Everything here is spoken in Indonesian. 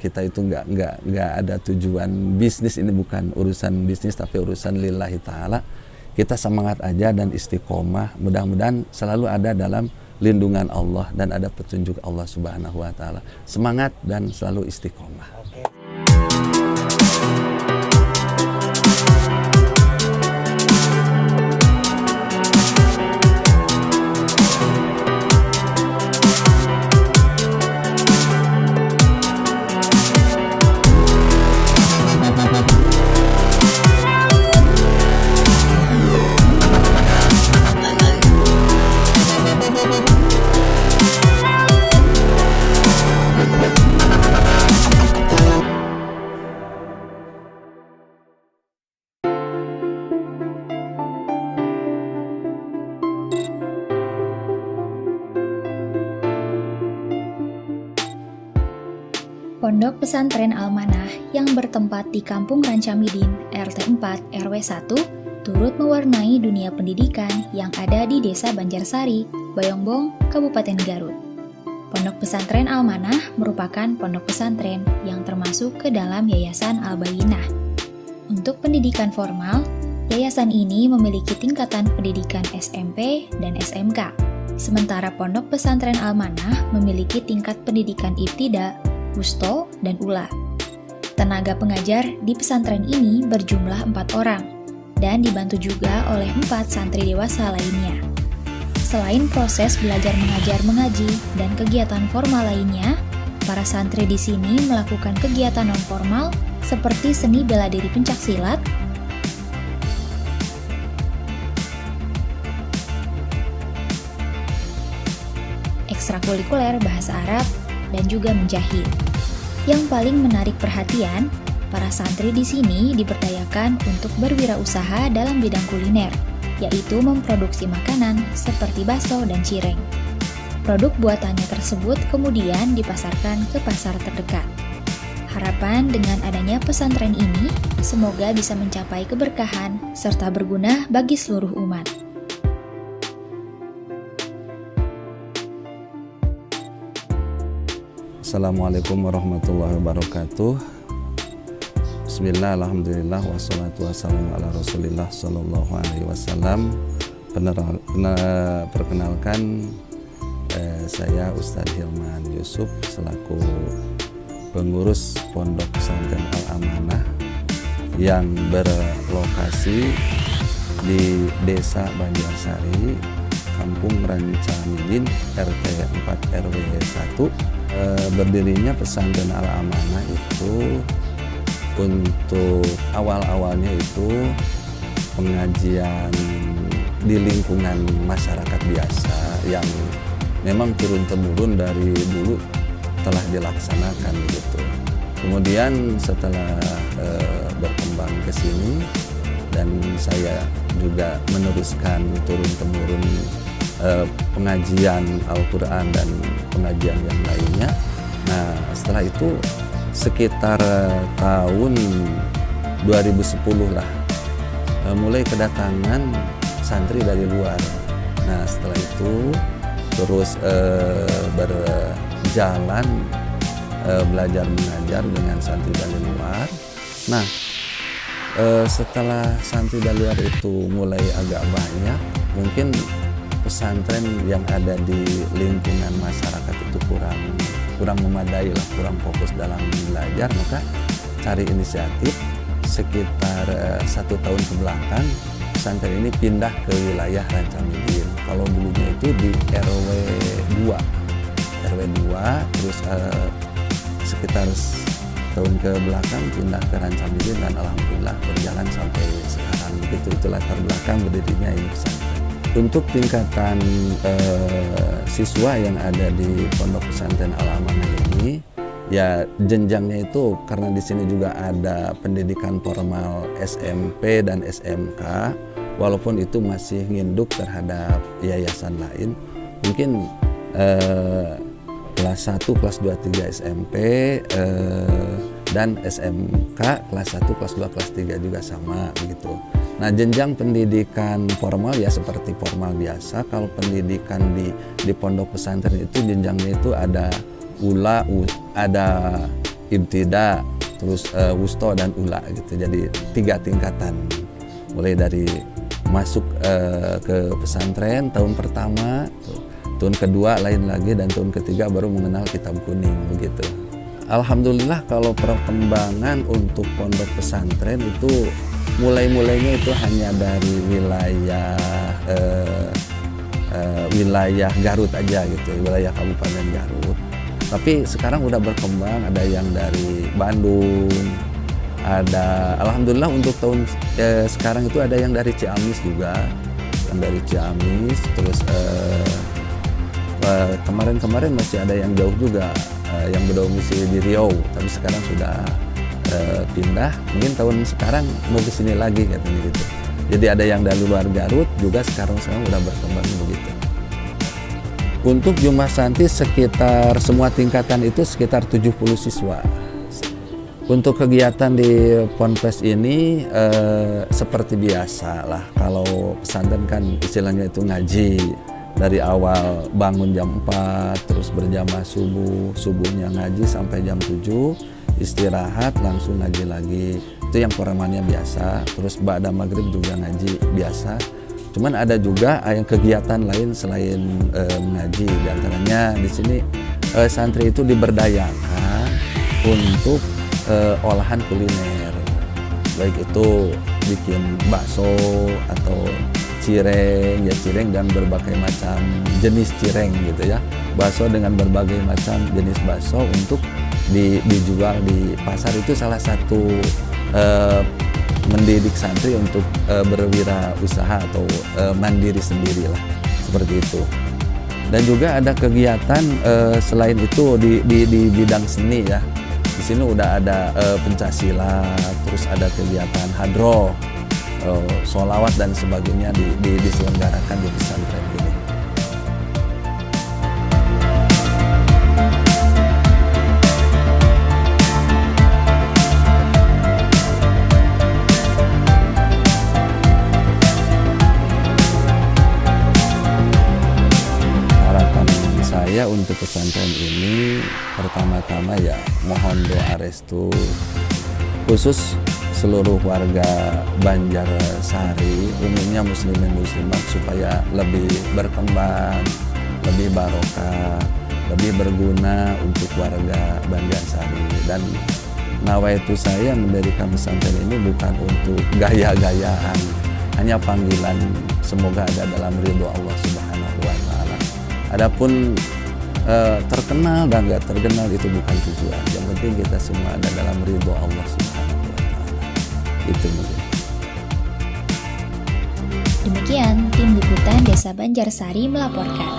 kita itu nggak ada tujuan bisnis, ini bukan urusan bisnis tapi urusan lillahi ta'ala. Kita semangat aja dan istiqomah, mudah-mudahan selalu ada dalam lindungan Allah dan ada petunjuk Allah Subhanahu wa Ta'ala. Semangat dan selalu istiqomah. Pondok Pesantren Al-Manah yang bertempat di Kampung Rancamidin, RT 4 RW 1, turut mewarnai dunia pendidikan yang ada di Desa Banjarsari, Bayongbong, Kabupaten Garut. Pondok Pesantren Al-Manah merupakan pondok pesantren yang termasuk ke dalam Yayasan Al-Bayyinah. Untuk pendidikan formal, yayasan ini memiliki tingkatan pendidikan SMP dan SMK, sementara Pondok Pesantren Al-Manah memiliki tingkat pendidikan ibtida, wusto, dan ula. Tenaga pengajar di pesantren ini berjumlah 4 orang dan dibantu juga oleh 4 santri dewasa lainnya. Selain proses belajar mengajar mengaji dan kegiatan formal lainnya, para santri di sini melakukan kegiatan non-formal seperti seni bela diri pencaksilat, ekstrakurikuler bahasa Arab, dan juga menjahit. Yang paling menarik perhatian, para santri di sini diberdayakan untuk berwirausaha dalam bidang kuliner, yaitu memproduksi makanan seperti bakso dan cireng. Produk buatannya tersebut kemudian dipasarkan ke pasar terdekat. Harapan dengan adanya pesantren ini, semoga bisa mencapai keberkahan serta berguna bagi seluruh umat. Assalamualaikum warahmatullahi wabarakatuh. Bismillah, alhamdulillah, wassalatu wassalamu ala rasulillah sallallahu alaihi wasallam. Perkenalkan, saya Ustadz Hilman Yusuf selaku pengurus Pondok Pesantren Al-Amanah yang berlokasi di Desa Banjarsari, Kampung Rancamidin, RT 4 RW 1. Berdirinya Pesantren Al-Amanah itu untuk awal-awalnya itu pengajian di lingkungan masyarakat biasa yang memang turun-temurun dari dulu telah dilaksanakan gitu. Kemudian setelah berkembang ke sini dan saya juga meneruskan turun-temurun pengajian Al-Quran dan pengajian yang lainnya. Nah, setelah itu sekitar tahun 2010 lah mulai kedatangan santri dari luar. Nah, setelah itu terus berjalan belajar mengajar dengan santri dari luar. Nah, setelah santri dari luar itu mulai agak banyak, mungkin pesantren yang ada di lingkungan masyarakat itu kurang memadai lah, kurang fokus dalam belajar, maka cari inisiatif sekitar 1 tahun ke belakang pesantren ini pindah ke wilayah Rancamidin. Kalau dulunya itu di RW 2 terus sekitar tahun ke belakang pindah ke Rancamidin dan alhamdulillah berjalan sampai sekarang. Begitu itu latar belakang berdirinya ini pesantren. Untuk tingkatan siswa yang ada di Pondok Pesantren Al-Amanah ini, ya jenjangnya itu karena di sini juga ada pendidikan formal SMP dan SMK, walaupun itu masih nginduk terhadap yayasan lain. Mungkin kelas 1, kelas 2, 3 SMP dan SMK kelas 1, kelas 2, kelas 3 juga sama begitu. Nah, jenjang pendidikan formal ya seperti formal biasa. Kalau pendidikan di pondok pesantren itu jenjangnya itu ada ULA, ada ibtida, terus wusto dan ula gitu. Jadi 3 tingkatan. Mulai dari masuk ke pesantren tahun pertama, tahun kedua lain lagi, dan tahun ketiga baru mengenal kitab kuning begitu. Alhamdulillah kalau perkembangan untuk pondok pesantren itu mulainya itu hanya dari wilayah Garut aja gitu, wilayah Kabupaten Garut. Tapi sekarang udah berkembang, ada yang dari Bandung, ada alhamdulillah untuk tahun sekarang itu ada yang dari Ciamis juga, yang dari Ciamis. Terus kemarin masih ada yang jauh juga, yang berdomisili di Riau, tapi sekarang sudah pindah. Mungkin tahun sekarang mau ke sini lagi katanya gitu. Jadi ada yang dari luar Garut juga sekarang udah berkembang begitu. Untuk jumlah santri sekitar semua tingkatan itu sekitar 70 siswa. Untuk kegiatan di Ponpes ini seperti biasa lah. Kalau pesantren kan istilahnya itu ngaji. Dari awal bangun jam 4, terus berjamaah subuhnya ngaji sampai jam 7, istirahat langsung ngaji lagi. Itu yang programannya biasa. Terus ba'da maghrib juga ngaji biasa. Cuman ada juga yang kegiatan lain selain mengaji. Di antaranya di sini santri itu diberdayakan untuk olahan kuliner. Baik itu bikin bakso atau cireng dan berbagai macam jenis cireng gitu ya. Bakso dengan berbagai macam jenis bakso untuk dijual di pasar. Itu salah satu mendidik santri untuk berwirausaha atau mandiri sendiri lah, seperti itu. Dan juga ada kegiatan selain itu di bidang seni ya. Di sini udah ada pencaksilat, terus ada kegiatan hadroh, sholawat dan sebagainya diselenggarakan di pesantren ini. Harapan saya untuk pesantren ini pertama-tama ya mohon doa restu khusus seluruh warga Banjarsari, umumnya muslimin muslimat, supaya lebih berkembang, lebih barokah, lebih berguna untuk warga Banjarsari. Dan nawaitu saya mendirikan pesantren ini bukan untuk gaya-gayaan, hanya panggilan semoga ada dalam ridho Allah Subhanahu wa Ta'ala. Adapun terkenal dan nggak terkenal itu bukan tujuan. Yang penting kita semua ada dalam ridho Allah Subhanahu wa Ta'ala. Itu mungkin. Demikian tim liputan Desa Banjarsari melaporkan.